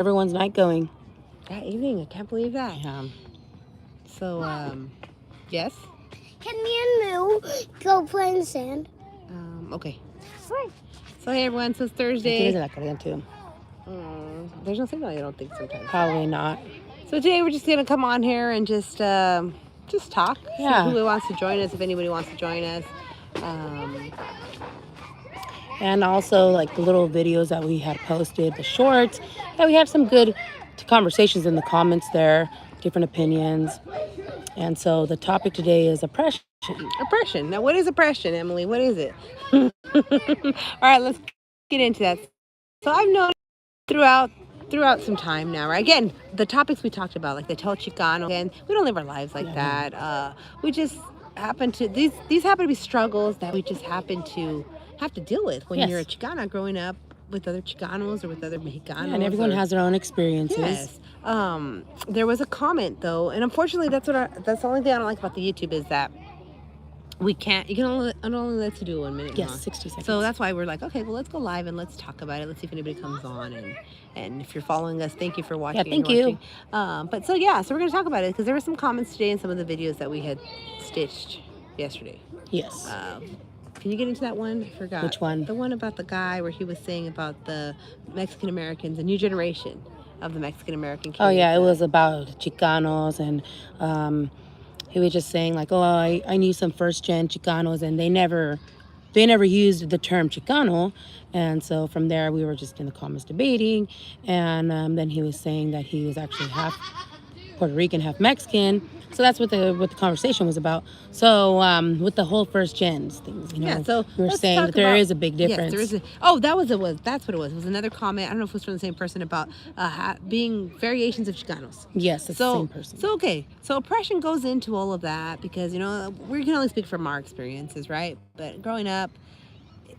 everyone's night going? That evening, I can't believe that. Yeah. So, yes? Can me and Moo go play in the sand? Okay. Right. So, hey everyone, so it's ¿Quién es Thursday. la caliente? There's no signal, I don't think, sometimes. Probably not. So today we're just gonna come on here and just talk. Yeah. See who wants to join us, if anybody wants to join us. And also, like the little videos that we had posted, the shorts. Yeah, we had some good conversations in the comments there, different opinions. And so the topic today is oppression. Oppression. Now, what is oppression, Emily? What is it? All right, let's get into that. So I've noticed throughout some time now, right? Again, the topics we talked about, like the Tel Chicano, and we don't live our lives like that. We just happen to these happen to be struggles that we just happen to have to deal with when Yes. you're a Chicana growing up with other Chicanos or with other Mexicanos. Yeah, and everyone has their own experiences. Yes. There was a comment though, and unfortunately, that's the only thing I don't like about the YouTube is that you can only let to do 1 minute. Yes, long. 60 seconds. So that's why we're like, okay, well, let's go live and let's talk about it. Let's see if anybody comes on, and if you're following us, thank you for watching. Yeah, thank you. But so we're gonna talk about it because there were some comments today in some of the videos that we had stitched yesterday. Yes. Can you get into that one? I forgot. Which one? The one about the guy where he was saying about the Mexican Americans, a new generation of the Mexican American community. Oh, yeah, it was about Chicanos, and he was just saying, like, oh, I knew some first-gen Chicanos, and they never used the term Chicano. And so from there, we were just in the comments debating, and then he was saying that he was actually half Puerto Rican, half Mexican. So that's what the conversation was about. So with the whole first gens things, so we were let's saying talk that there about- is a big difference. Yes, there is. That's what it was. It was another comment. I don't know if it was from the same person about being variations of Chicanos. Yes, it's the same person. So oppression goes into all of that because we can only speak from our experiences, right? But growing up,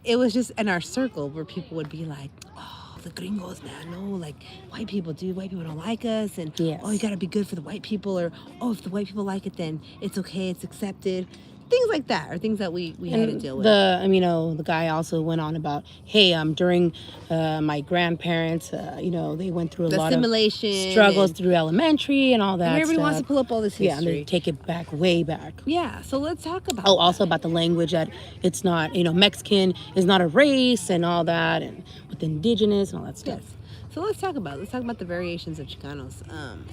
it was just in our circle where people would be like, oh, the gringos, man, no, like white people don't like us, and Yes. oh, you gotta be good for the white people, or oh, if the white people like it, then it's okay, it's accepted. Things like that are things that we had to deal with. The guy also went on about, hey, during my grandparents, they went through a lot of assimilation struggles through elementary and all that. And everybody stuff. wants to pull up all this history. Yeah, and they take it back, way back. Yeah, so let's talk about Oh, also about the language, that it's not, Mexican is not a race and all that, and with indigenous and all that stuff. Yes. So let's talk about the variations of Chicanos.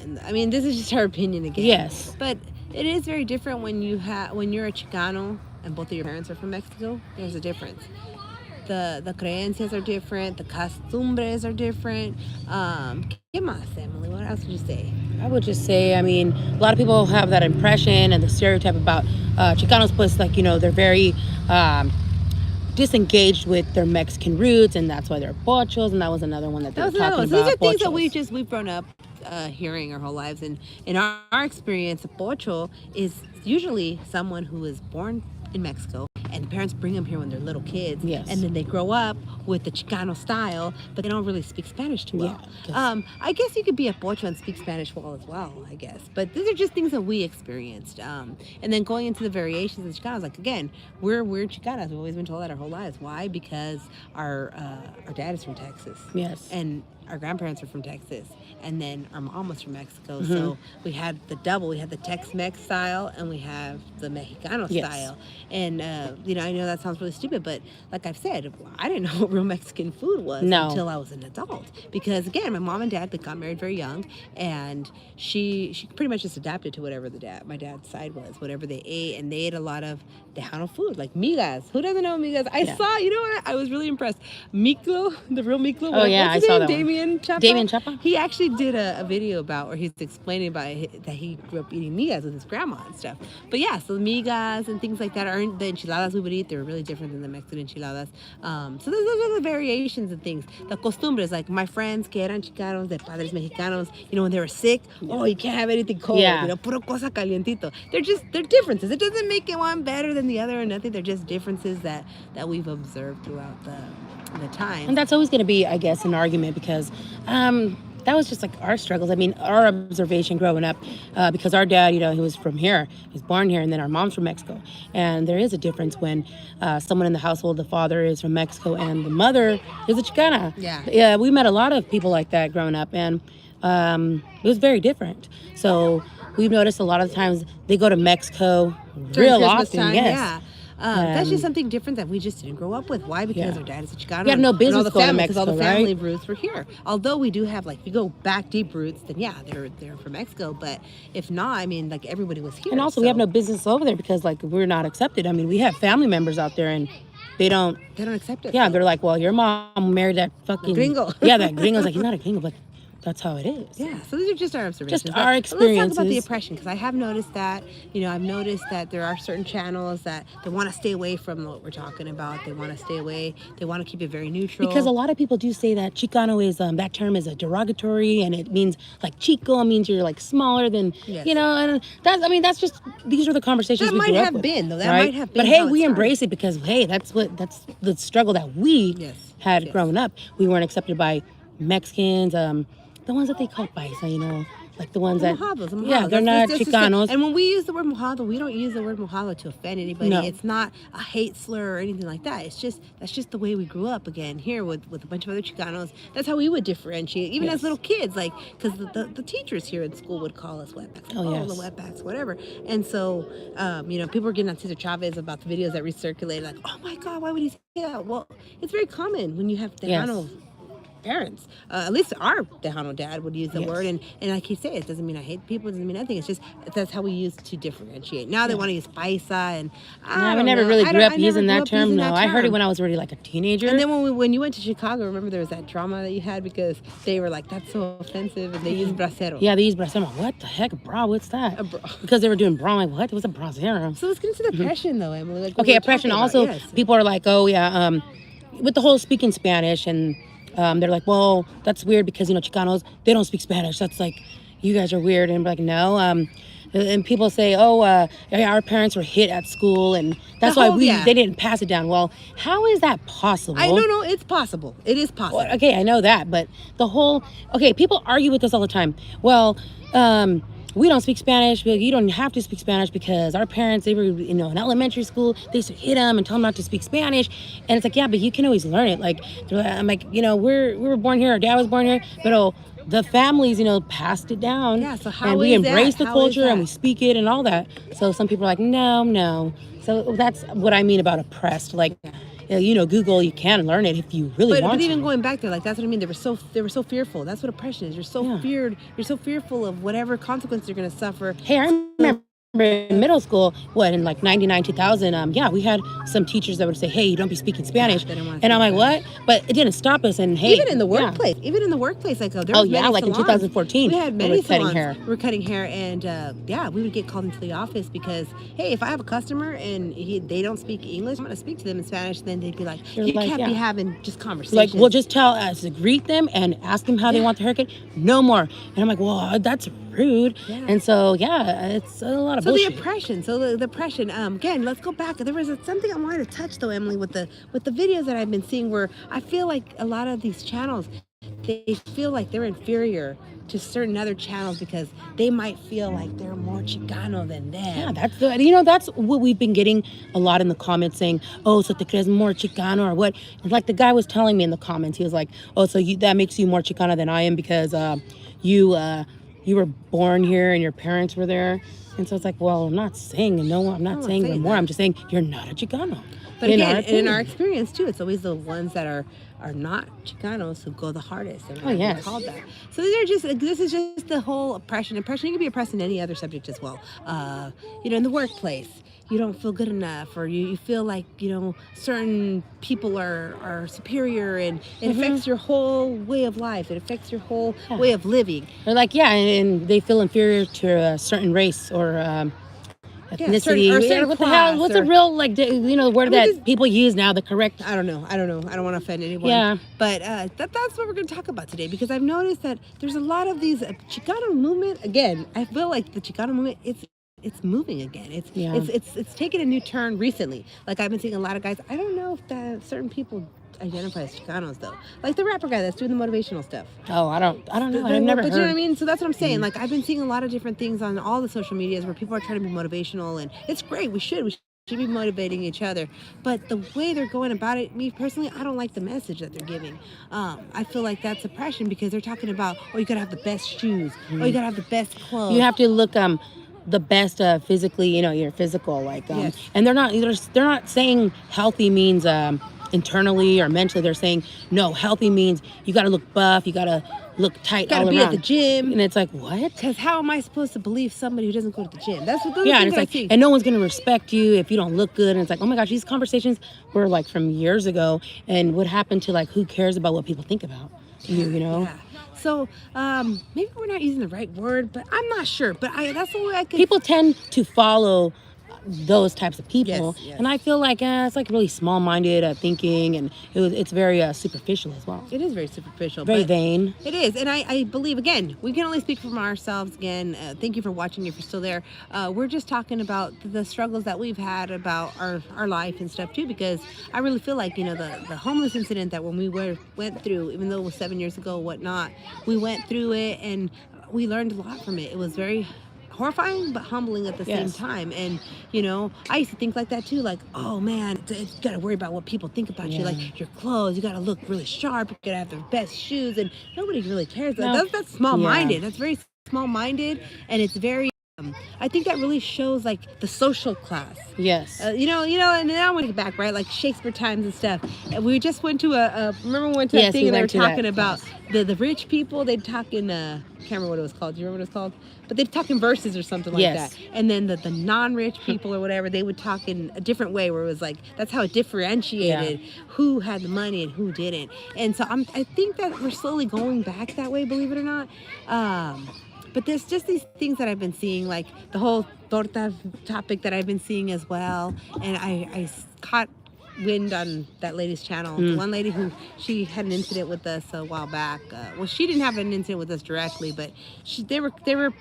And I mean, this is just our opinion again. Yes. But it is very different when you're a Chicano and both of your parents are from Mexico. There's a difference. The creencias are different. The costumbres are different. ¿Qué más, Emily? What else would you say? I would just say, a lot of people have that impression and the stereotype about Chicanos, plus, like, they're very disengaged with their Mexican roots, and that's why they're pochos, and that was another one that they were talking about. These are things that pochos. we've grown up hearing our whole lives, and in our experience, a pocho is usually someone who is born in Mexico, and the parents bring them here when they're little kids, Yes. and then they grow up with the Chicano style, but they don't really speak Spanish too well. Yeah, I guess you could be a pocho and speak Spanish well as well, I guess, but these are just things that we experienced. And then going into the variations of Chicanos, like, again, we're Chicanas. We've always been told that our whole lives. Why? Because our dad is from Texas. Yes. And our grandparents are from Texas, and then our mom was from Mexico. So we had the double. We had the Tex-Mex style, and we have the Mexicano Yes. style. And I know that sounds really stupid, but like I've said, I didn't know what real Mexican food was until I was an adult. Because again, my mom and dad, they got married very young, and she pretty much just adapted to whatever my dad's side was, whatever they ate, and they ate a lot of Tejano food, like migas. Who doesn't know migas? I saw, what? I was really impressed. Miklo, the real Miklo. Oh, yeah, what's his I saw name? that one. Damien Chapa. Damien Chapa? He actually did a video about where he's explaining about that he grew up eating migas with his grandma and stuff. But yeah, so the migas and things like that aren't the enchiladas we would eat. They're really different than the Mexican enchiladas. So those are the variations and things. The costumbres, like my friends que eran chicanos, de padres mexicanos, when they were sick, oh, you can't have anything cold, puro cosa calientito. They're differences. It doesn't make it one better than the other or nothing. They're just differences that we've observed throughout the time. And that's always going to be, I guess, an argument, because that was just like our struggles. I mean, our observation growing up, because our dad, he was from here, he was born here, and then our mom's from Mexico. And there is a difference when someone in the household, the father is from Mexico and the mother is a Chicana. Yeah. We met a lot of people like that growing up, and it was very different. So we've noticed a lot of times they go to Mexico During real Christmas often. time, Yes. yeah. That's just something different that we just didn't grow up with. Why? Because Yeah. our dad is a Chicano. We had no and business all the going to family, because all the Mexico, family right? roots were here. Although we do have, like, if you go back deep roots, then yeah, they're from Mexico. But if not, I mean, like, everybody was here. And also, we have so no business over there because, like, we're not accepted. I mean, we have family members out there, and they don't. they don't accept it. Yeah, they're like, well, your mom married that fucking gringo. Yeah, that gringo's like, he's not a gringo, but that's how it is. Yeah, so these are just our observations. Just But our let's talk about the experiences. oppression, because I have noticed that, I've noticed that there are certain channels that they want to stay away from what we're talking about. They want to stay away. They want to keep it very neutral. Because a lot of people do say that Chicano is that term is a derogatory, and it means like Chico means you're like smaller than Yes. and that's just these are the conversations That we might grew up have with, been, though. That right? might have been But hey, how it we started. embrace it because hey, that's the struggle that we Yes. had Yes. growing up. We weren't accepted by Mexicans, the ones that they call paisa, like the ones The that mojados, the mojados. yeah, they're not That's just Chicanos. and when we use the word mojado, we don't use the word mojado to offend anybody. No. It's not a hate slur or anything like that. That's just the way we grew up. Again, here with a bunch of other Chicanos. That's how we would differentiate, even Yes. as little kids, like because the teachers here in school would call us wetbacks. Oh, yes. the wetbacks, whatever. And so, people were getting on Cesar Chavez about the videos that recirculated, like, oh my God, why would he say that? Well, it's very common when you have Tejano parents. At least our Tejano dad would use the Yes. word, and like he said, it doesn't mean I hate people, it doesn't mean nothing. It's just that's how we use to differentiate. Now they want to use paisa, and I I don't never know. really I grew don't- up I never using grew that up term. using No, that I heard it term. when I was already like a teenager. And then when you went to Chicago, remember there was that drama that you had because they were like, that's so offensive, and they used bracero. Yeah, they use bracero. I'm like, what the heck, bra? What's that? A bra. Because they were doing bra. I'm like, what? What's a bracero? So let's get into the oppression, though, Emily. Like what Okay, we were oppression. talking about. Also, Yes. people are like, oh yeah, with the whole speaking Spanish, and they're like, well, that's weird because Chicanos, they don't speak Spanish. That's like, you guys are weird. And I'm like, no. And people say, oh, yeah, our parents were hit at school, and that's The why whole- yeah. they didn't pass it down. Well, how is that possible? No, it's possible. It is possible. Well, okay, I know that, but people argue with us all the time. Well, we don't speak Spanish, but you don't have to speak Spanish because our parents, they were, in elementary school, they used to hit them and tell them not to speak Spanish. And it's like, yeah, but you can always learn it. Like, I'm like, we were born here, our dad was born here, but the families, passed it down. Yeah, so how and we is that? embrace the How is culture and that? we speak it and all that. So some people are like, no. So that's what I mean about oppressed. Like, Google, you can learn it if you really want But to. even going back there, like that's what I mean. They were so fearful. That's what oppression is. You're so Yeah. feared. You're so fearful of whatever consequence you're going to suffer. Hey, I remember in middle school, in like 99, 2000, we had some teachers that would say, hey, you don't be speaking Spanish. they don't wanna And I'm like, speak what? But it didn't stop us. And hey. Even in the yeah. workplace, like there Oh, was yeah, many like in salons. 2014, we had we many were cutting salons. hair. We were cutting hair, and we would get called into the office because hey, if I have a customer and they don't speak English, I'm going to speak to them in Spanish. Then they'd be like, They're you like, can't be yeah. having just conversations. Like, we'll just tell us to greet them and ask them how they want the haircut. No more. And I'm like, well, that's rude. Yeah. And so, yeah, it's a lot of So bullshit. the oppression. So the oppression. Again, let's go back. There was something I wanted to touch though, Emily, with the videos that I've been seeing, where I feel like a lot of these channels, they feel like they're inferior to certain other channels because they might feel like they're more Chicano than them. Yeah, that's what we've been getting a lot in the comments saying, oh, so te crees more Chicano or what? And like the guy was telling me in the comments, he was like, oh, so that makes you more Chicano than I am because you were born here and your parents were there. And so it's like, well, I'm not saying you're more. I'm just saying you're not a Chicano. But again, in our experience too, it's always the ones that are not Chicanos who go the hardest. And yes. called that. So this is just the whole oppression. Oppression, you can be oppressed in any other subject as well. In the workplace, you don't feel good enough, or you feel like certain people are superior, and it affects your whole way of life. It affects your whole way of living. They're like, yeah, and they feel inferior to a certain race or ethnicity. certain What the hell? What's a real the word that people use now? The correct. I don't know. I don't want to offend anyone. Yeah. But that's what we're going to talk about today, because I've noticed that there's a lot of these Chicano movement. Again, I feel like the Chicano movement, it's moving again. Yeah. It's taken a new turn recently. Like I've been seeing a lot of guys. I don't know if that certain people identify as Chicanos though. Like the rapper guy that's doing the motivational stuff. Oh, I don't know. But I've never you heard. know what I mean? So that's what I'm saying. Like I've been seeing a lot of different things on all the social medias where people are trying to be motivational, and it's great. We should be motivating each other. But the way they're going about it, me personally, I don't like the message that they're giving. I feel like that's oppression because they're talking about, oh, you gotta have the best shoes, oh, you gotta have the best clothes. You have to look the best physically, your physical, like Yes. and they're not saying healthy means internally or mentally. They're saying no, healthy means you got to look buff, you got to look tight gotta all be around. at the gym. And it's like, what? Because how am I supposed to believe somebody who doesn't go to the gym? That's what those Yeah, things and it's that I like, see. and no one's gonna respect you if you don't look good. And it's like, oh my gosh, these conversations were like from years ago. And what happened to like who cares about what people think about you? Yeah. So maybe we're not using the right word, but I'm not sure. But that's the way I can. People tend to follow those types of people, Yes. and I feel like it's like really small-minded thinking, and it's very superficial as well. It is very superficial. Very but vain. It is, and I believe, again, we can only speak from ourselves. Again, thank you for watching if you're still there. We're just talking about the struggles that we've had about our life and stuff too, because I really feel like, the homeless incident that when we went through, even though it was 7 years ago, whatnot, we went through it and we learned a lot from it. It was very horrifying but humbling at the same Yes. time. And I used to think like that too, like, oh man, you gotta worry about what people think about you, Yeah. like your clothes, you gotta look really sharp, you gotta have the best shoes, and nobody really cares. No. That's small-minded. Yeah. That's very small-minded, and it's very I think that really shows like the social class. Yes. And then I want to get back, right? Like Shakespeare times and stuff. And we just went to remember we went to that Yes, thing we and they were went to that talking about class. the rich people, they'd talk in, I can't remember what it was called. Do you remember what it was called? But they'd talk in verses or something like Yes. that. And then the non-rich people or whatever, they would talk in a different way where it was like, that's how it differentiated who had the money and who didn't. And so I think that we're slowly going back that way, believe it or not. But there's just these things that I've been seeing, like the whole torta topic that I've been seeing as well. And I caught wind on that lady's channel. The one lady who, she had an incident with us a while back. Well, she didn't have an incident with us directly, but they were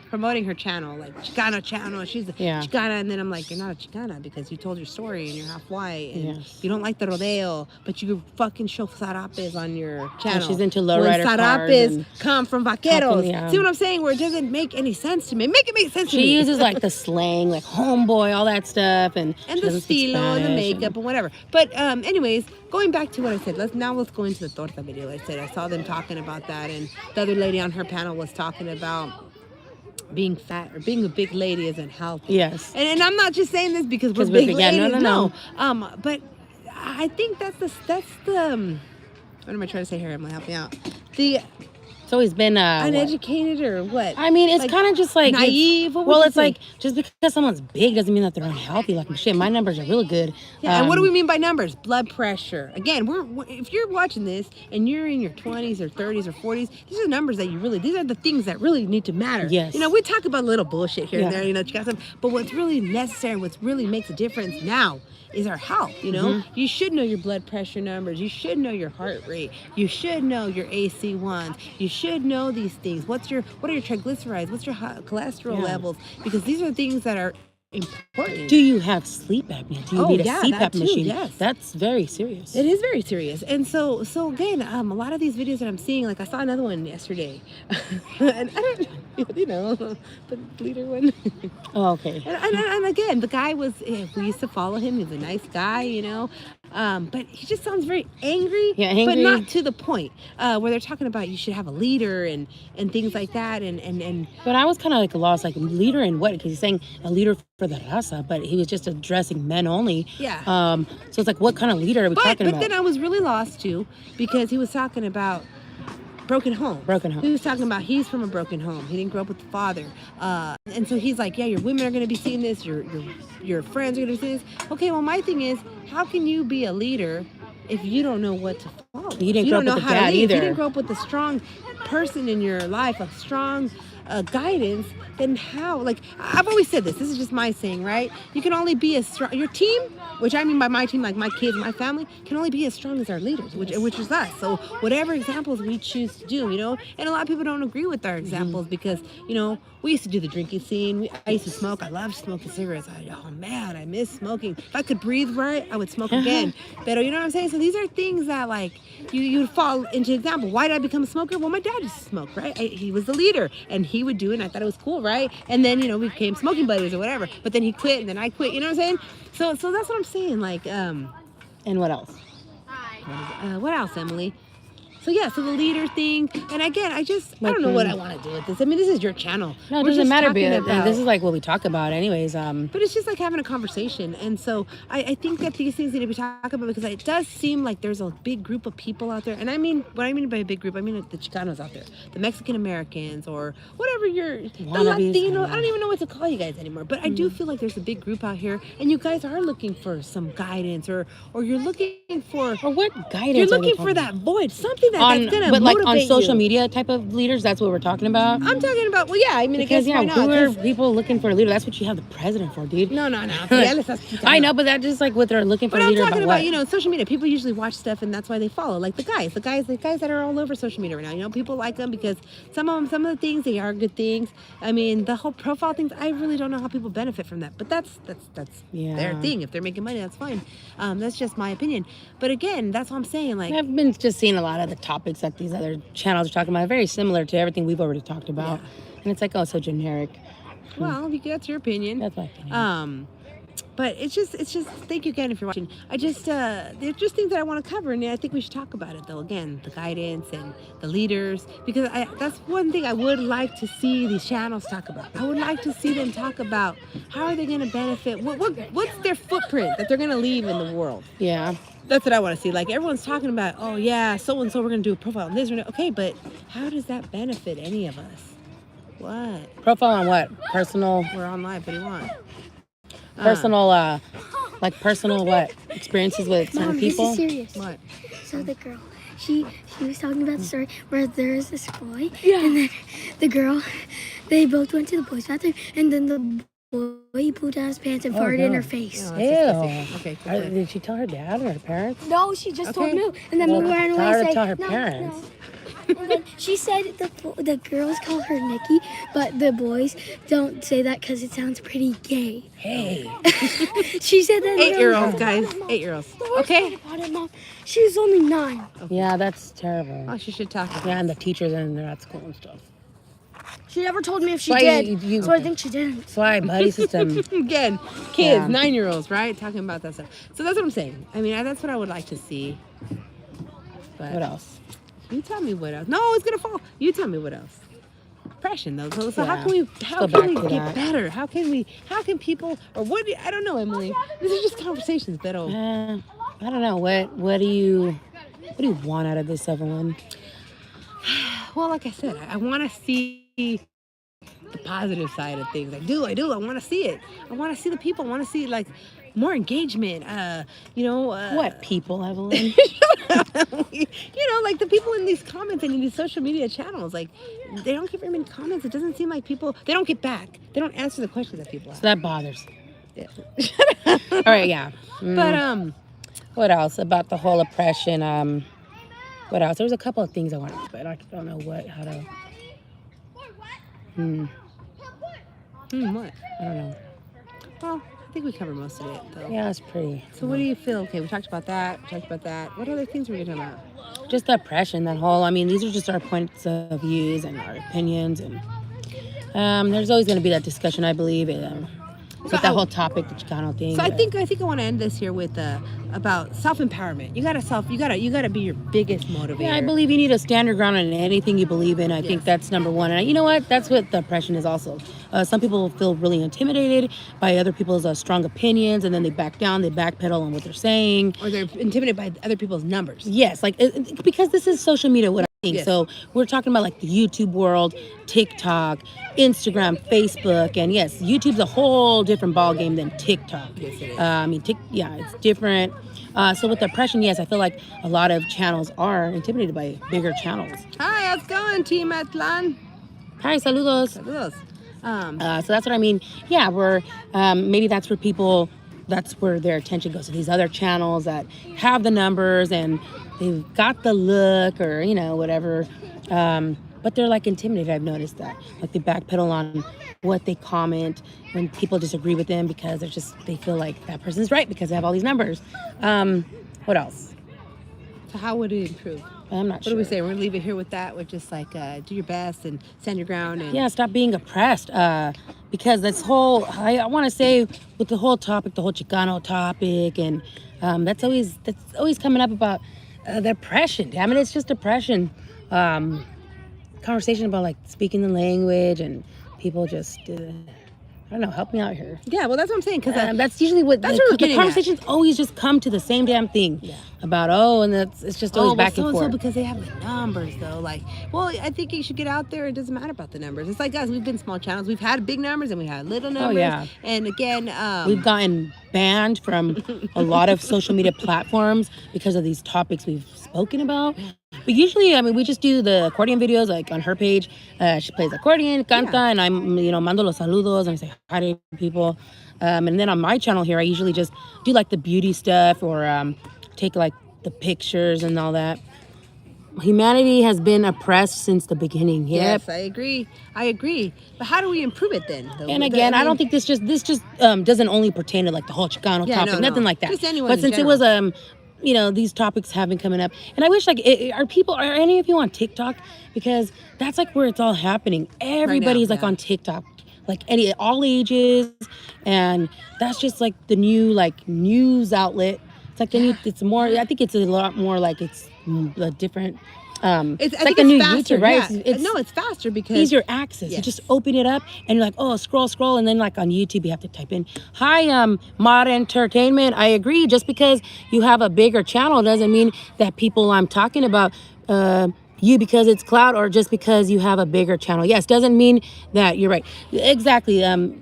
promoting her channel, like Chicana channel. She's a Yeah. Chicana, and then I'm like, you're not a Chicana because you told your story and you're half white and Yes. you don't like the rodeo, but you fucking show sarapes on your channel. she's into When lowrider cars sarapes and come from vaqueros. yeah. See what I'm saying? Where it doesn't make any sense to me. Make it make sense to She me. uses like the slang, like homeboy, all that stuff, and and she the doesn't speak stilo and the Spanish, makeup and whatever. But anyways, going back to what I said, let's go into the torta video. Like I said, I saw them talking about that, and the other lady on her panel was talking about being fat or being a big lady isn't healthy. Yes. And I'm not just saying this because we're 'Cause we're big big- yeah, ladies. no. But I think that's the what am I trying to say here? Emily, help me out. The It's always been uneducated or what? I mean, it's Like, kind of just like naive. What would Well, you it's say? like just because someone's big doesn't mean that they're unhealthy. Like shit, my numbers are really good. Yeah, and what do we mean by numbers? Blood pressure. Again, if you're watching this and you're in your 20s or 30s or 40s, these are numbers that these are the things that really need to matter. Yes. We talk about little bullshit here and Yeah. there, you got some, but what's really necessary, what's really makes a difference now is our health, You should know your blood pressure numbers. You should know your heart rate. You should know your AC1s. You should know these things. What are your triglycerides? What's your cholesterol Yeah. levels? Because these are things that are important. Do you have sleep apnea? Do you Oh, need a yeah, CPAP that too, machine? yes. That's very serious. It is very serious. And so again, a lot of these videos that I'm seeing, like I saw another one yesterday. And I don't, the leader one. Oh, okay. And again, the guy we used to follow him. He's a nice guy, but he just sounds very angry, Yeah, but angry. not to the point where they're talking about you should have a leader and things like that. And But I was kind of like lost, like leader in what? Because he's saying a leader for the raza, but he was just addressing men only. Yeah. So it's like, what kind of leader are we talking But about? then I was really lost too, because he was talking about broken home. Broken home. He was talking about he's from a broken home. He didn't grow up with the father. And so he's like, yeah, your women are going to be seeing this. Your friends are going to be seeing this. Okay, well, my thing is, how can you be a leader if you don't know what to follow? You didn't If grow don't up know with a how to dad lead. If either. you didn't grow up with a strong person in your life, a strong guidance, then how? Like, I've always said this. This is just my saying, right? You can only be as strong. Your team, which I mean by my team, like my kids, my family, can only be as strong as our leaders, which is us. So whatever examples we choose to do, and a lot of people don't agree with our examples because, we used to do the drinking scene. I used to smoke. I loved smoking cigarettes. Oh man, I miss smoking. If I could breathe right, I would smoke again. But you know what I'm saying? So these are things that like you fall into example. Why did I become a smoker? Well, my dad used to smoke, right? He was the leader, and he would do it, and I thought it was cool, right? And then we became smoking buddies or whatever. But then he quit, and then I quit. You know what I'm saying? So that's what I'm saying. Like, And what else? what else, Emily? So the leader thing, and again, I don't know what I want to do with this. I mean, this is your channel. No, it We're doesn't just matter. talking But this is like what we talk about, anyways. But it's just like having a conversation, and so I think that these things need to be talked about because it does seem like there's a big group of people out there, and I mean, what I mean by a big group, I mean the Chicanos out there, the Mexican Americans, or whatever the Latino. I don't even know what to call you guys anymore. But I do feel like there's a big group out here, and you guys are looking for some guidance, or you're looking for what guidance? You're looking for that void, something that's gonna motivate on social you. media type of leaders, that's what we're talking about. I'm talking about. Well, yeah. I mean, Because I guess why who not? are people looking for a leader? That's what you have the president for, dude. No. I know, but that's just like what they're looking for. But a I'm leader talking about, about, social media. People usually watch stuff, and that's why they follow. Like the guys that are all over social media right now. People like them because some of the things, they are good things. I mean, the whole profile things, I really don't know how people benefit from that. But that's their thing. If they're making money, that's fine. That's just my opinion. But again, that's what I'm saying. Like, I've been just seeing a lot of the topics that these other channels are talking about, very similar to everything we've already talked about, and it's like, oh, so generic. well, that's your opinion. That's my opinion. But it's just thank you again if you're watching. I just there's just things that I want to cover, and I think we should talk about it though. Again, the guidance and the leaders, because that's one thing I would like to see these channels talk about. I would like to see them talk about how are they going to benefit, what's their footprint that they're going to leave in the world. Yeah. That's what I want to see. Like, everyone's talking about, oh yeah, so and so, we're going to do a profile on this or no. Okay, but how does that benefit any of us? What? Profile on what? Personal. We're on live. What do you want? Personal. Like personal what? Experiences with certain Mom, people. this is serious. What? So the girl, she was talking about the story where there was this boy, and then the girl, they both went to the boys' bathroom, and then the boy pulled down his pants and farted in no. her face. Oh, Ew. that's disgusting. Okay, go ahead. Did she tell her dad or her parents? No, she just told Okay. me, and then Well, we ran away. tell her to saying, tell her "No, parents." no." And then she said the girls call her Nikki, but the boys don't say that because it sounds pretty gay. Hey. She said that. 8-year-olds, guys. 8-year-olds. Okay. About it, Mom. She was only 9. Yeah, that's terrible. Oh, she should talk about Yeah, and the teachers and they're at school and stuff. She never told me if she Why did, you- so I think she didn't. That's why buddy system. Again, kids, Yeah. 9-year-olds, right? Talking about that stuff. So that's what I'm saying. I mean, that's what I would like to see. But What else? you tell me what else. No, it's gonna fall. You tell me what else. Depression, though. So how Yeah. can we go how back can we to get that. better? How can people, or what? I don't know, Emily. These are just conversations that'll. I don't know. What do you want out of this, Evelyn? Well, like I said, I want to see the positive side of things. I do. I want to see it. I want to see the people. I want to see like more engagement. What people, Evelyn? Like the people in these comments and in these social media channels, like they don't get very many comments. It doesn't seem like people. They don't get back. They don't answer the questions that people So ask. that bothers. Yeah. All right, yeah. But What else about the whole oppression? What else? There was a couple of things I wanted, but I don't know how to. what? I don't know. Well, I think we covered most of it, though. Yeah, it's pretty. So what do you feel? Okay, we talked about that. What other things were we talking about? Just the oppression, that whole. I mean, these are just our points of views and our opinions, and there's always going to be that discussion, I believe, with that whole topic, the Chicano thing. So I think I want to end this here with about self-empowerment. You gotta be your biggest motivator. Yeah, I believe you need a stand your ground in anything you believe in. I think that's number one. And you know what? That's what the oppression is also. Some people feel really intimidated by other people's strong opinions, and then they back down, they backpedal on what they're saying. Or they're intimidated by other people's numbers. Yes, because this is social media, what I think. Yes. So we're talking about like the YouTube world, TikTok, Instagram, Facebook, and yes, YouTube's a whole different ballgame than TikTok. Yes, it is. It's different. So with the oppression, yes, I feel like a lot of channels are intimidated by bigger channels. Hi, how's it going, Team Atlan? Hi, saludos. Saludos. So that's what I mean. Yeah, we're maybe that's where people, that's where their attention goes to these other channels that have the numbers and they've got the look or whatever. But they're like intimidated. I've noticed that. Like they backpedal on what they comment when people disagree with them because they feel like that person's right because they have all these numbers. What else? So how would it improve? I'm not What sure. do we say? We're gonna leave it here with that. With just like do your best and stand your ground. And Yeah, stop being oppressed. Because this whole, I want to say with the whole topic, the whole Chicano topic, and that's always coming up about the oppression. Damn it, it's just oppression. Conversation about like speaking the language and people just, I don't know, help me out here. Yeah, well, that's what I'm saying. Because That's usually what that's what we're the getting at. conversations always just come to the same damn thing. Yeah. About and it's just always back and so forth. because they have the numbers though. Like, well, I think you should get out there. It doesn't matter about the numbers. It's like us. We've been small channels. We've had big numbers and we had little numbers. yeah. And again, We've gotten banned from a lot of social media platforms because of these topics we've spoken about. But usually, I mean, we just do the accordion videos, like on her page. She plays accordion, canta, and I'm, mando los saludos, and I say hi to people. And then on my channel here, I usually just do like the beauty stuff or take like the pictures and all that. Humanity has been oppressed since the beginning. Yep. Yes, I agree. But how do we improve it then? Though? And again, I don't think this just doesn't only pertain to like the whole Chicano topic, nothing like that. Just anyone but in since general. it was these topics have been coming up, and I wish like are any of you on TikTok, because that's like where it's all happening. Everybody's like yeah. on TikTok, like all ages, and that's just like the new like news outlet. It's like the new. It's more. I think it's a lot more like it's a different. It's like the new faster, YouTube, right? Yeah. It's faster because easier access. You Yes. just open it up and you're like, oh, scroll, and then like on YouTube you have to type in, hi, Mod Entertainment. I agree. Just because you have a bigger channel doesn't mean that people I'm talking about you because it's clout or just because you have a bigger channel. Yes, doesn't mean that you're right. Exactly.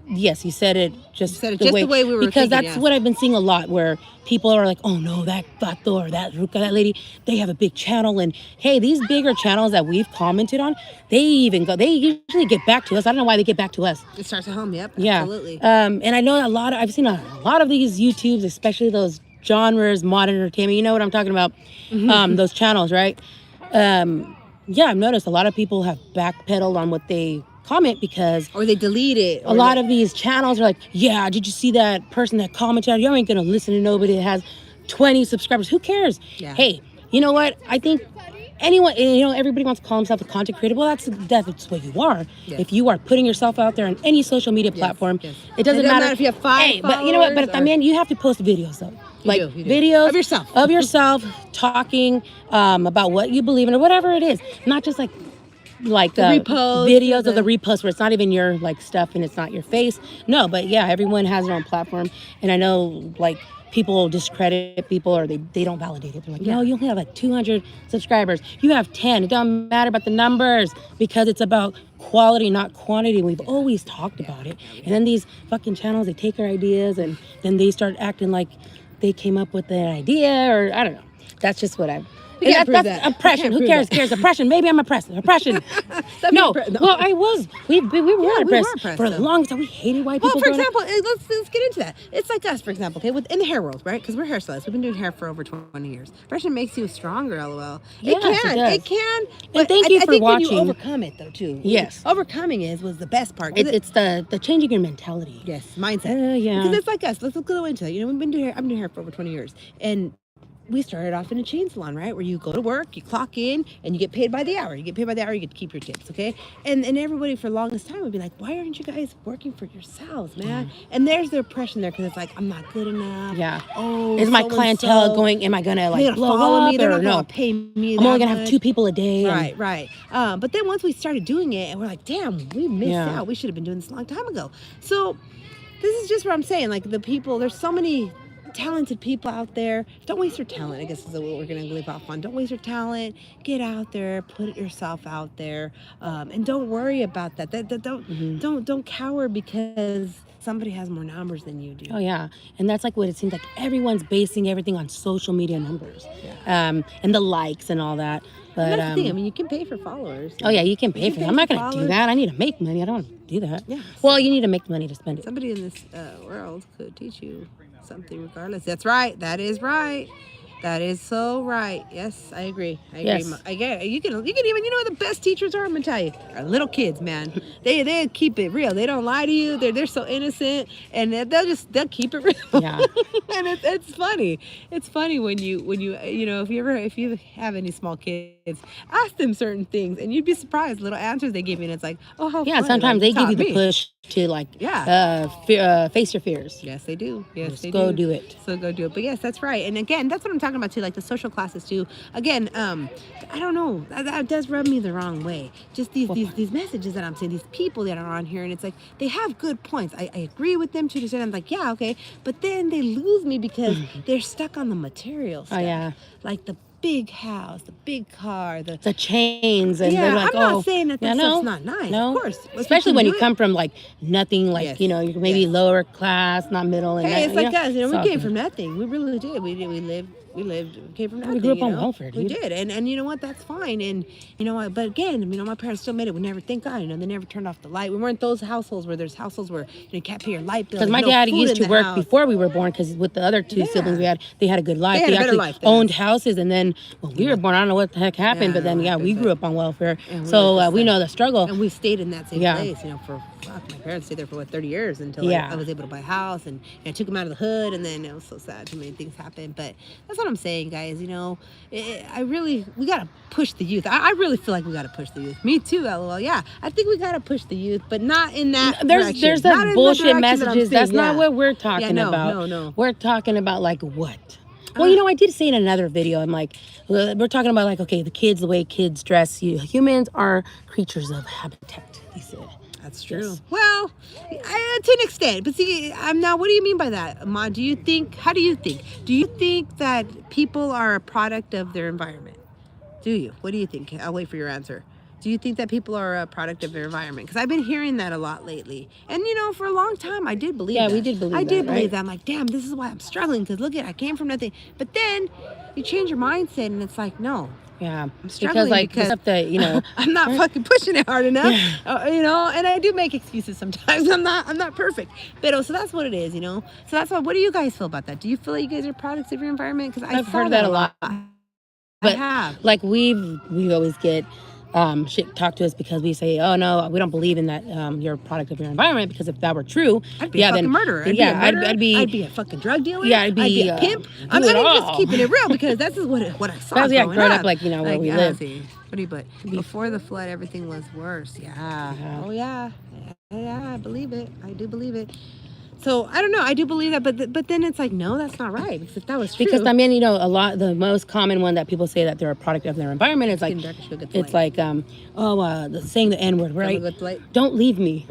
Yes, you said it just, the way we were because thinking, that's yes. what I've been seeing a lot where people are like, oh no, that vato or that ruca, that lady, they have a big channel. And hey, these bigger channels that we've commented on, they usually get back to us. I don't know why they get back to us. it starts at home. Yep. Yeah. Absolutely. And I know I've seen a lot of these YouTubes, especially those genres, modern entertainment. You know what I'm talking about? Those channels, right? Yeah, I've noticed a lot of people have backpedaled on what they comment because Or they delete it. a lot of these channels are like, yeah, did you see that person that commented? You ain't gonna listen to nobody that has 20 subscribers. Who cares? Yeah. Hey, you know what? I think anyone, everybody wants to call himself a content creator. Well, that's what you are. Yes. If you are putting yourself out there on any social media platform, yes. it doesn't matter if you have 5 Hey, but you know what? But followers I mean, you have to post videos though. You do. Videos Of yourself. talking about what you believe in or whatever it is. Not just like repost videos or of the repost where it's not even your like stuff and it's not your face. No, but yeah, everyone has their own platform, and I know like people discredit people or they don't validate it. They're like, no, you only have like 200 subscribers. You have 10. It doesn't matter about the numbers because it's about quality, not quantity. We've always talked about it. And then these fucking channels, they take our ideas and then they start acting like they came up with the idea, or I don't know. That's just what I've. We can't prove That's that. oppression. We Who can't prove cares? Oppression. Maybe I'm oppressed. Oppression. No. Well, I was. We were we were oppressed oppressed, for a though. long time. We hated white Well, people. for growing up. example, let's get into that. It's like us, for example, okay, in the hair world, right? Because we're hairstylists. We've been doing hair for over 20 years. Oppression makes you stronger, lol. Yes, it does. It can. And But thank you I for think watching. when you overcome it, though, too. Yes. Overcoming was the best part. 'Cause It's the changing your mentality. Yes, mindset. Yeah. Because it's like us. Let's go into it. We've been doing hair. I've been doing hair for over 20 years, and we started off in a chain salon, right? Where you go to work, you clock in, and you get paid by the hour. You get paid by the hour, you get to keep your tips, okay? And everybody for the longest time would be like, why aren't you guys working for yourselves, man? And there's the oppression there because it's like, I'm not good enough. Yeah. Oh, Is my so-and-so. clientele going? Am I gonna They're like gonna blow follow up me. They're or not no? gonna pay me. I'm only that gonna have much. 2 people a day. and- Right. But then once we started doing it, and we're like, damn, we missed Yeah. out. We should have been doing this a long time ago. So this is just what I'm saying. Like the people, there's so many talented people out there. Don't waste your talent, I guess is what we're gonna leave off on. Don't waste your talent. Get out there, put yourself out there, and don't worry about that. Don't cower because somebody has more numbers than you do. Oh yeah, and that's like what it seems like. Everyone's basing everything on social media numbers, and the likes and all that. But That's the thing. I mean, you can pay for followers. oh yeah, you can pay You for can it. I'm pay not for gonna do followers. that. I need to make money. I don't want to do that. Yeah. Well, you need to make money to spend it. Somebody in this world could teach you something regardless. That's right. That is right. That is so right. Yes, I agree. I agree. Yes. I get it. You can even, you know what the best teachers are? I'm gonna tell you, are little kids, man. They keep it real. They don't lie to you. They're so innocent, and they'll keep it real. Yeah. And it's funny. It's funny when you if you have any small kids, ask them certain things, and you'd be surprised little answers they give you, and it's like, oh, how Yeah, funny. sometimes Like, they give you taught the me. push to like Yeah. face your fears. Yes, they do. Yes, Just they go do it. So go do it. But yes, that's right. And again, that's what I'm talking about too, like the social classes too. Again, I don't know. That does rub me the wrong way. Just these messages that I'm seeing, these people that are on here, and it's like they have good points. I agree with them to an extent. I'm like, yeah, okay. But then they lose me because they're stuck on the material stuff. Oh, yeah. Like the big house, the big car, the The chains and yeah, they're like, I'm not oh, saying that yeah, stuff's not nice. No, Of course. But especially people when do you it. come from like nothing, like Yes. you're maybe Yes. lower class, not middle, and Hey, it's like us. so- We came from nothing. We really did. We came from nothing. grew up you on know? welfare, We dude. did, and you know what? That's fine. And you know what? But again, my parents still made it. We never, thank God, they never turned off the light. We weren't those households where there's households where you can't pay your light bill. Because my there's no dad food used in to the work house. before we were born. Because with the other two Yeah. siblings they had a good life. They had a better actually life than owned us. houses, and then when we were born, I don't know what the heck happened, Yeah, but then I don't we know. grew up on welfare, And we so were the we same. know the struggle. And we stayed in that same Yeah. place, for my parents stayed there for 30 years until Yeah. I was able to buy a house, and I took them out of the hood, and then it was so sad. Too many things happened, but that's what I'm saying, guys. We gotta push the youth. I really feel like we gotta push the youth. Me too, LOL. Yeah, I think we gotta push the youth, but not in that. There's direction. that Not in the bullshit direction that I'm messages. That's saying, not yeah. what we're talking no, about. no. We're talking about like what? Well, I did say in another video, I'm like, we're talking about like, okay, the way kids dress. Humans are creatures of habitat, he said. That's true. Yes. Well, to an extent. But see, now, what do you mean by that, Ma? How do you think? Do you think that people are a product of their environment? Do you? What do you think? I'll wait for your answer. Do you think that people are a product of their environment? Because I've been hearing that a lot lately. And, for a long time, I did believe that. Yeah, we did believe I did that, believe right? that. I'm like, damn, this is why I'm struggling. Because look I came from nothing. But then you change your mindset and it's like, no. Yeah, I'm struggling the because stuff that I'm not fucking pushing it hard enough. And I do make excuses sometimes. I'm not perfect. But so that's what it is, So that's why. What do you guys feel about that? Do you feel like you guys are products of your environment? Because I've heard that a lot. I But have. like we always get shit talked to us because we say, oh no, we don't believe in that. You're a product of your environment, because if that were true, I'd be a fucking murderer. I'd be I'd be a fucking drug dealer. Yeah, I'd be a pimp. do I'm it just all. keeping it real because that's just what I saw. That's, yeah, growing growing up, up, like, where we live. see. What do you put? Before the flood, everything was worse. Yeah. Yeah. Oh yeah. Yeah, I believe it. I do believe it. So I don't know. I do believe that, but then it's like, no, that's not right. Because if that was true, Because the most common one that people say that they're a product of their environment is like, Getting dark, she'll get the it's light. like saying the N word, right? Get the light. Don't leave me.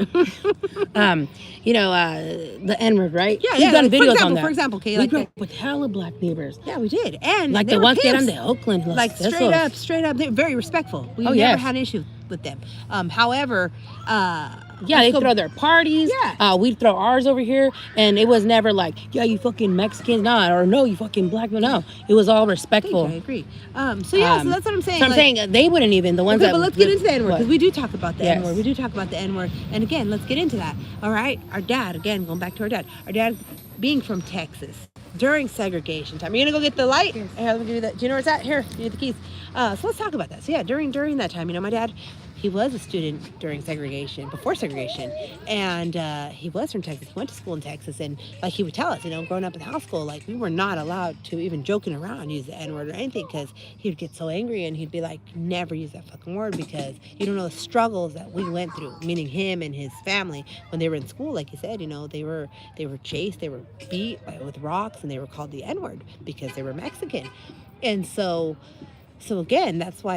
The N word, right? Yeah, We've yeah. done Like, videos on that. for example, okay, we like grew up with hella black neighbors. yeah, we did, and Like they the were ones que pimps. eran de Oakland. Los Like esos. straight up, they're very respectful. We Oh, never yes. had an issue with them. However, Yeah, they so- throw their parties. Yeah. We'd throw ours over here, and it was never like, yeah, you fucking Mexicans, nah, or no, you fucking black, no. It was all I respectful. agree. So yeah, so that's what I'm saying. So I'm like- saying they wouldn't even, the ones Okay, that. but let's get into the N word What? because we do talk about the Yes. N word. We do talk about the N word, and again, let's get into that. All right, our dad. Again, going back to our dad being from Texas during segregation time. You're gonna go get the light. Yes. Here, let me give you that. Do you know where it's at? Here, you need the keys. So let's talk about that. So yeah, during that time, my dad. He was a student during segregation, before segregation, and he was from Texas. He went to school in Texas, and like he would tell us, growing up in high school, like we were not allowed to even joking around use the N-word or anything because he would get so angry and he'd be like, never use that fucking word because you don't know the struggles that we went through, meaning him and his family when they were in school. Like you said, they were chased, they were beat with rocks, and they were called the N-word because they were Mexican, and so again, that's why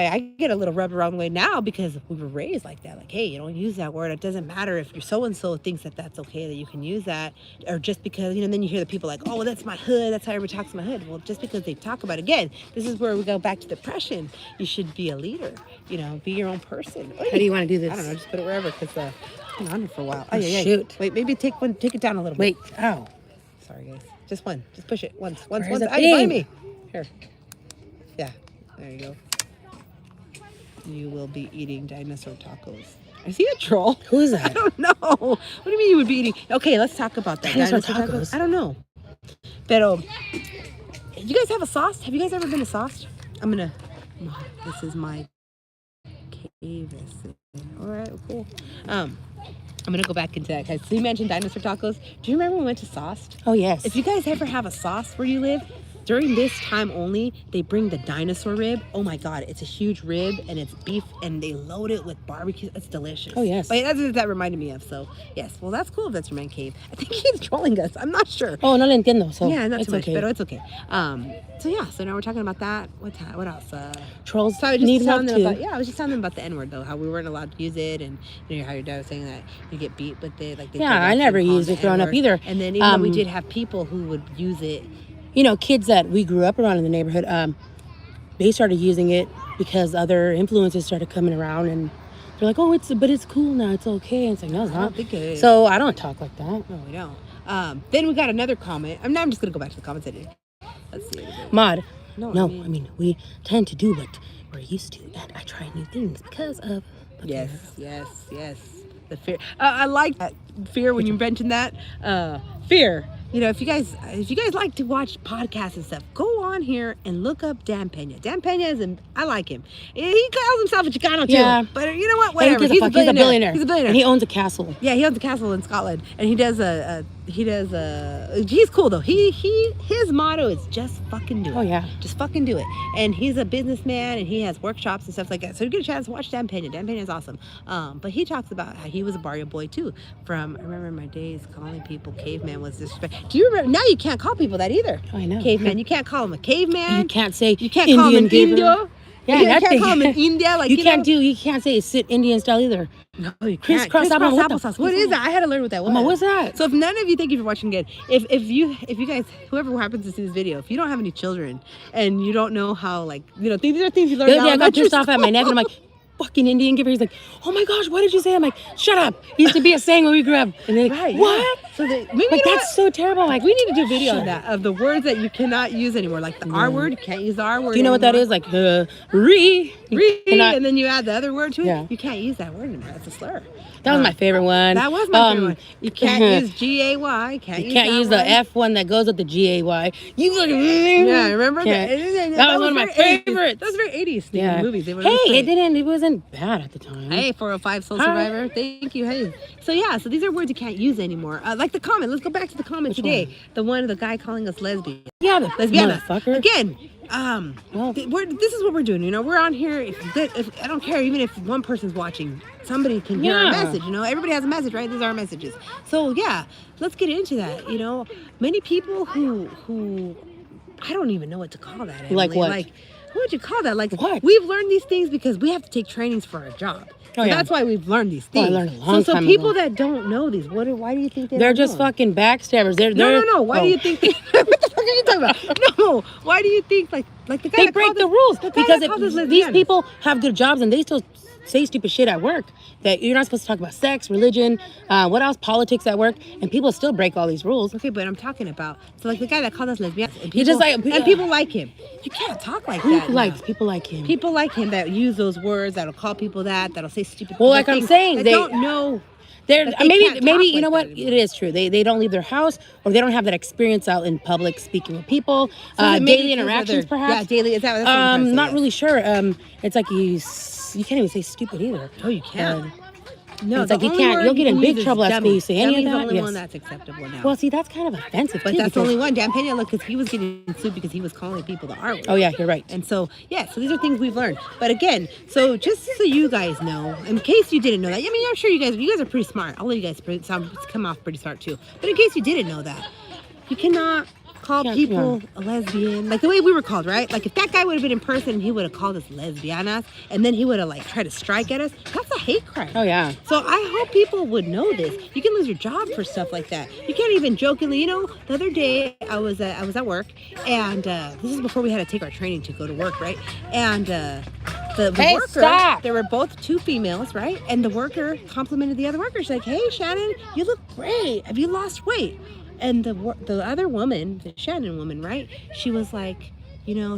I get a little rubbed the wrong way now because we were raised like that. Like, hey, you don't use that word. It doesn't matter if your so-and-so thinks that that's okay, that you can use that. Or just because, then you hear the people like, oh, well, that's my hood. That's how everybody talks my hood. Well, just because they talk about it. Again, this is where we go back to depression. You should be a leader, be your own person. How do you want to do this? I don't know. Just put it wherever because it's been on it for a while. Oh, yeah. Shoot. Wait, maybe take it down a little Wait, bit. ow. Sorry, guys. Just one. Just push it once. Where's Once. the Hey, behind thing? me. Here. Yeah. There you go. you will be eating dinosaur tacos. Is he a troll? Who is I that? don't know. What do you mean you would be eating? Okay, let's talk about that. Dinosaur tacos? I don't know. Pero, you guys have a sauce? Have you guys ever been to sauce? This is my cave. All right, cool. I'm gonna go back into that because you mentioned dinosaur tacos. Do you remember when we went to Sauced? Oh yes. If you guys ever have a sauce where you live, during this time only, they bring the dinosaur rib. Oh my God, it's a huge rib and it's beef and they load it with barbecue. It's delicious. Oh, yes. But that's what that reminded me of. So yes, well that's cool if that's your man cave. I think he's trolling us. I'm not sure. Oh, no le entiendo. So Yeah, not it's too much, okay. but it's okay. So yeah, so now we're talking about that. What else? Trolls So I was need just help telling them too. about, I was just telling them about the N-word though, how we weren't allowed to use it, and how your dad was saying that you get beat with it, like they. Yeah, I never used it growing up either. And then even though we did have people who would use it. You know, kids that we grew up around in the neighborhood, they started using it because other influences started coming around, and they're like, "Oh, but it's cool now. It's okay." And it's like, no, it's I don't not. think it is. So I don't talk like that. No, we don't. Then we got another comment. I'm just gonna go back to the comments I did. Let's see. Mod. No, No, I I mean, we tend to do what we're used to, and I try new things because of. the fear. Yes. The fear. I like that fear when you mentioned that. Fear. You know, if you guys like to watch podcasts and stuff, go on here and look up Dan Pena. Dan Pena I like him. He calls himself a Chicano too. Yeah. But you know what? Who Whatever. gives a He's a fuck? He's a billionaire. He's a billionaire. And he owns a castle. Yeah, he owns a castle in Scotland, and he's cool though. His motto is just fucking do it. Oh, yeah. Just fucking do it. And he's a businessman, and he has workshops and stuff like that. So you get a chance to watch Dan Pena. Dan Pena is awesome. But he talks about how he was a barrio boy too. I remember my days calling people caveman was disrespect. Do you remember? Now you can't call people that either. Oh, I know. Caveman. You can't call him a caveman. You can't say You can't call him an giver. Indio. Yeah, you that can't thing. call him an India. Like You can't say sit Indian style either. No, you can't. Crisscross apple- what the applesauce. fuck What is is that? I had to learn what that was. Mama, what's that? So if none of you, thank you for watching again. If you guys, whoever happens to see this video, if you don't have any children and you don't know how, like, these are things you learn. The other day I in got elementary pissed off at my neck, and I'm like, fucking Indian giver. He's like, oh my gosh, what did you say? I'm like, shut up. He used to be a saying when we grew up. And they're like, Right, what? yeah. So maybe Like, that's so terrible. Like, we need to do a video shut of that, of the words that you cannot use anymore. Like the R word, you can't use the R word. Do you know what that is? Like, You cannot- and then you add the other word to it. Yeah. You can't use that word anymore. That's a slur. That was my favorite one. That was my favorite one. You can't use GAY. You can't that use the one. F one that goes with the GAY. You look. Yeah, remember Can't. that? That was one of my very 80s. favorites. That was very 80s thing Yeah. in movies. They were Hey, really funny. it wasn't bad at the time. Hey, 405 Soul Hi. Survivor. Thank you. Hey. So yeah, so these are words you can't use anymore. Like the comment. Let's go back to the comment Which today. The guy calling us lesbian. Yeah, the Lesbiana. motherfucker. Again, Well- this is what we're doing. We're on here. If I don't care, even if one person's watching, somebody can hear our Yeah. message. Everybody has a message, right? These are our messages. So yeah, let's get into that. Many people who I don't even know what to call that. Emily. Like what? Like, what would you call that? Like, What? we've learned these things because we have to take trainings for our job. Oh, So yeah. that's why we've learned these Oh, I things. learned a long so time people ago. that don't know these, why do you think They're don't just know? fucking backstabbers. They're No. Why oh. do you think? What the fuck are you talking about? No. Why do you think like the guy They that break called the us- rules the guy because that called us these lesbianas? people have good jobs and they still say stupid shit at work. That you're not supposed to talk about sex, religion, what else, politics at work, and people still break all these rules. Okay, but I'm talking about like the guy that called us lesbians. And You just like- and people like him. You can't talk like Who that. likes now. people like him? People like him that use those words, that'll call people that'll say stupid. Well, like I'm things saying, that they- don't know. They're that they maybe can't you talk know like what, that it is true. They don't leave their house or they don't have that experience out in public speaking with people. So is it maybe Daily because of interactions, their- perhaps. Yeah, daily. Is that that's what I'm trying to say, Not yes. really sure. It's like you can't even say stupid either. Oh, you can't. No, It's the like you only can't- word you'll get in can big use is trouble after dummy. you say any of Dummy's that, the only yes. one that's acceptable now. Well, see, that's kind of offensive But too. that's the because- only one. Dan Pena, look, because he was getting sued because he was calling people the R word. Oh yeah, you're right. And so, yeah, so these are things we've learned. But again, so just so you guys know, in case you didn't know that, I mean, I'm sure you guys are pretty smart. All of you guys come off pretty smart too. But in case you didn't know that, you cannot call Yeah, people a lesbian like the way we were called, right? Like if that guy would have been in person, he would have called us lesbianas, and then he would have like tried to strike at us. That's a hate crime. Oh yeah. So I hope people would know this. You can lose your job for stuff like that. You can't even jokingly, the other day I was at work, and this is before we had to take our training to go to work, right? And the Hey, worker, stop. there were both two females, right? And the worker complimented the other worker. She's like, "Hey, Shannon, you look great. Have you lost weight?" And the other woman, the Shannon woman, right? She was like,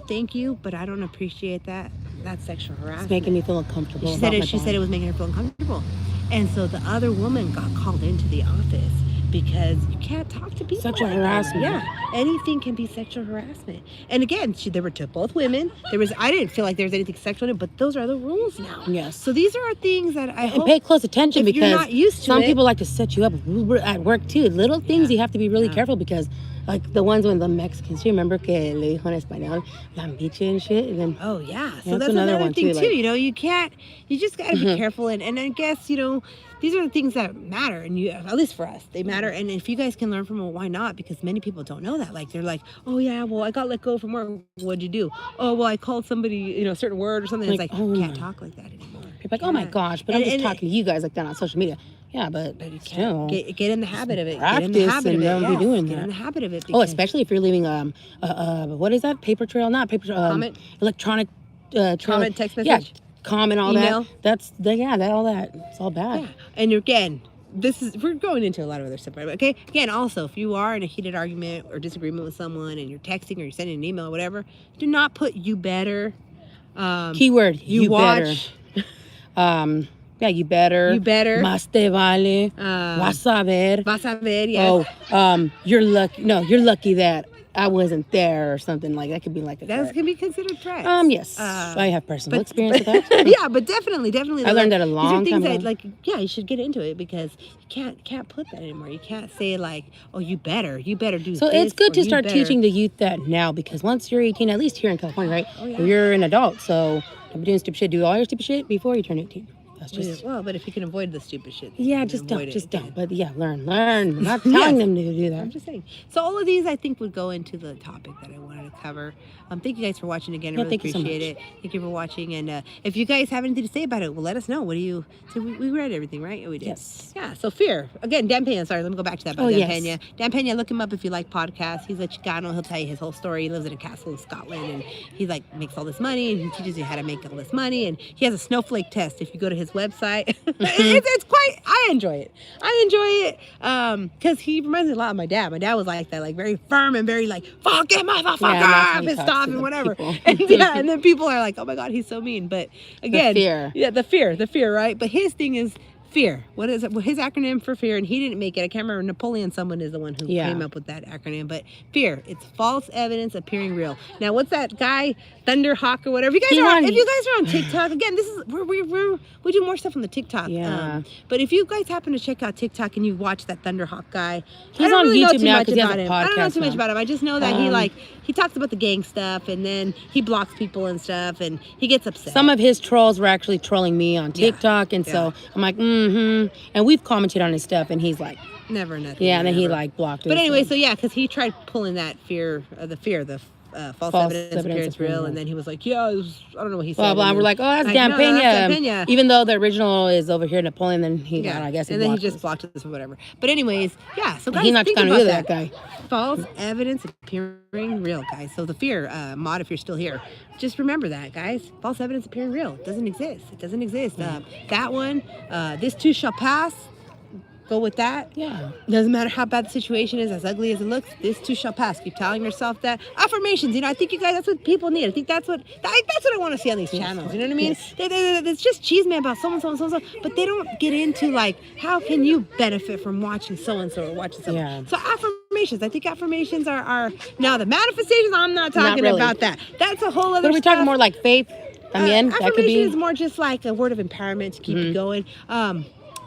"Thank you, but I don't appreciate that." that's sexual harassment. It's making me feel uncomfortable. She about said it. my She said body. it was making her feel uncomfortable, and so the other woman got called into the office because you can't talk to people. Sexual like that. harassment. Yeah, anything can be sexual harassment. And again, there were to both women. I didn't feel like there was anything sexual in it, but those are the rules now. Yes. So these are things that I And hope pay close attention if because you're not used to some it- people like to set you up at work too. Little things you have to be really Yeah. careful because, like the ones when the Mexicans, you remember que le dijo en español, la bicha and shit, and then Oh yeah, so that's that's another another one, thing too, too. like- You know, you just gotta be careful, and I guess these are the things that matter, and at least for us, they matter. And if you guys can learn from it, why not? Because many people don't know that. Like they're like, oh yeah, well I got let go from work. What'd you do? Oh well, I called somebody, a certain word or something. Like, It's like oh you can't my- talk like that anymore. you're like, oh my Can't. gosh, but I'm And- just and- talking to you guys like that on social media. Yeah, but But you still. can't get in the habit of it. Get in practice the habit of and it. don't be doing Get that. in the habit of it. Oh, because- especially if you're leaving what is that? Paper trail? Not paper trail. Comment? Electronic trail. Comment, text Yeah, message? comment, all Email? that. All that. It's all bad. Yeah. And again, we're going into a lot of other stuff, right? Okay. Again, also, if you are in a heated argument or disagreement with someone and you're texting or you're sending an email or whatever, do not put "you better." Keyword. You watch. better. Yeah, you better. You better. Más te vale. Vas a ver. Vas a ver, yes. Oh, you're lucky. No, you're lucky that I wasn't there or something like that. Could be like a That threat. can be considered threats. Yes. I have personal but- experience with that. Yeah, but definitely. I learned that a long these are time things ago. that, you should get into it because you can't put that anymore. You can't say like, oh, you better do So this. it's good or to you start better- teaching the youth that now because once you're 18, at least here in California, right? Oh, yeah. You're an adult, so don't be doing stupid shit. Do all your stupid shit before you turn 18. That's just Well, but if you can avoid the stupid shit. yeah, then just avoid don't, it. don't. But yeah, learn. I'm not telling them to do I'm that. just saying. So all of these, I think, would go into the topic that I wanted to cover. Thank you guys for watching again. I Yeah, really thank you so appreciate it. Thank you for watching. And if you guys have anything to say about it, well, let us know. What do you? So we read everything, right? We did. Yes. Yeah. So fear again. Dan Pena. Sorry, let me go back to that. About Oh, Dan yes. Pena. Dan Pena. Look him up if you like podcasts. He's a Chicano. He'll tell you his whole story. He lives in a castle in Scotland, and he makes all this money, and he teaches you how to make all this money. And he has a snowflake test. If you go to his website, it's quite. I enjoy it. Because he reminds me a lot of my dad. My dad was like that, like very firm and very like, fuck it, motherfucker, Yeah, and that's how he pissed talks off to and the whatever. people. And then people are like, oh my God, he's so mean. But again, fear. Yeah, the fear, right? But his thing is fear. What is it? Well, his acronym for fear, and he didn't make it. I can't remember. Napoleon, someone is the one who Yeah. came up with that acronym. But fear, it's false evidence appearing real. Now, what's that guy, Thunderhawk or whatever? If you guys are on TikTok, again, this is we do more stuff on the TikTok. Yeah. But if you guys happen to check out TikTok and you watch that Thunderhawk guy, He's I don't on really know YouTube too now much 'cause he has about a him. I don't know podcast too much now. about him. I just know that he talks about the gang stuff, and then he blocks people and stuff, and he gets upset. Some of his trolls were actually trolling me on Yeah. TikTok, and so I'm like, and we've commented on his stuff, and he's like, Never, nothing. yeah, and then he never. like blocked it. But anyway, so yeah, because he tried pulling that false evidence appearance real, and then he was like, yeah, I don't know what he said. blah blah. and We're then- like, oh, that's like, Dan no, that's Dan Pena. Pena. Even though the original is over here, Napoleon, then he, Yeah, I guess, and then he blocked just us. blocked us or whatever. But anyways, yeah. So guys, He's not think Chicano about either, that guy. False evidence appearing real, guys. So the fear mod, if you're still here, just remember that, guys. False evidence appearing real doesn't exist. It doesn't exist. That one, this too shall pass. Go with that. Yeah. Doesn't matter how bad the situation is, as ugly as it looks, this too shall pass. Keep telling yourself that. Affirmations, I think you guys, that's what people need. I think that's what I want to see on these channels. You know what I mean? Yes. It's just cheese man about so and so, but they don't get into like, how can you benefit from watching so and so or watching so. Yeah. So affirmations, I think affirmations are now the manifestations. I'm not talking really. about that. That's a whole other. But are we talking stuff. more like faith? That could Affirmation be. is more just like a word of empowerment to keep you going.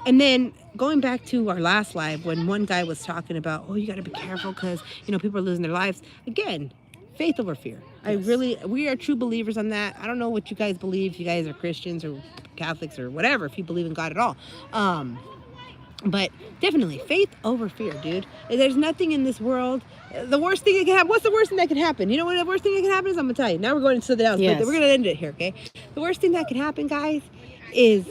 And then going back to our last live, when one guy was talking about, oh, you got to be careful because, people are losing their lives. Again, faith over fear. We are true believers on that. I don't know what you guys believe. If you guys are Christians or Catholics or whatever, if you believe in God at all. But definitely faith over fear, dude. There's nothing in this world. The worst thing that can happen. What's the worst thing that can happen? You know what the worst thing that can happen is? I'm gonna tell you. Now we're going to something else. Yes. But we're gonna end it here, okay? The worst thing that can happen, guys, is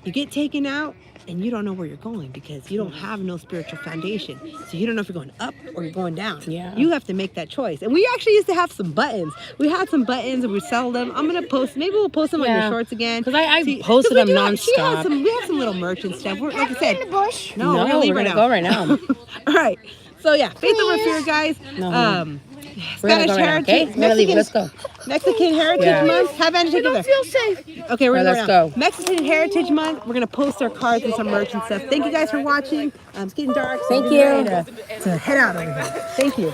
you get taken out and you don't know where you're going because you don't have no spiritual foundation. So you don't know if you're going up or you're going down. Yeah. You have to make that choice. And we actually used to have some buttons. We had some buttons and we sell them. I'm gonna post. Maybe we'll post them on your Yeah. shorts again. 'Cause I See, posted 'cause we them do have- nonstop. We have some little merch and stuff. We're, like I said. No, No, we're gonna leave we're right gonna now. go right now. All right. So yeah, faith over fear, guys. No. We're gonna go right now, okay? We're gonna leave. Let's go. Mexican Heritage Month. Have Angie take it there. Feel safe. Okay, we're Let's gonna go. Mexican Heritage Month. We're gonna post our cards and some merch and stuff. Thank you guys for watching. It's getting dark. So Thank we're you. ready to head out over here. Thank you.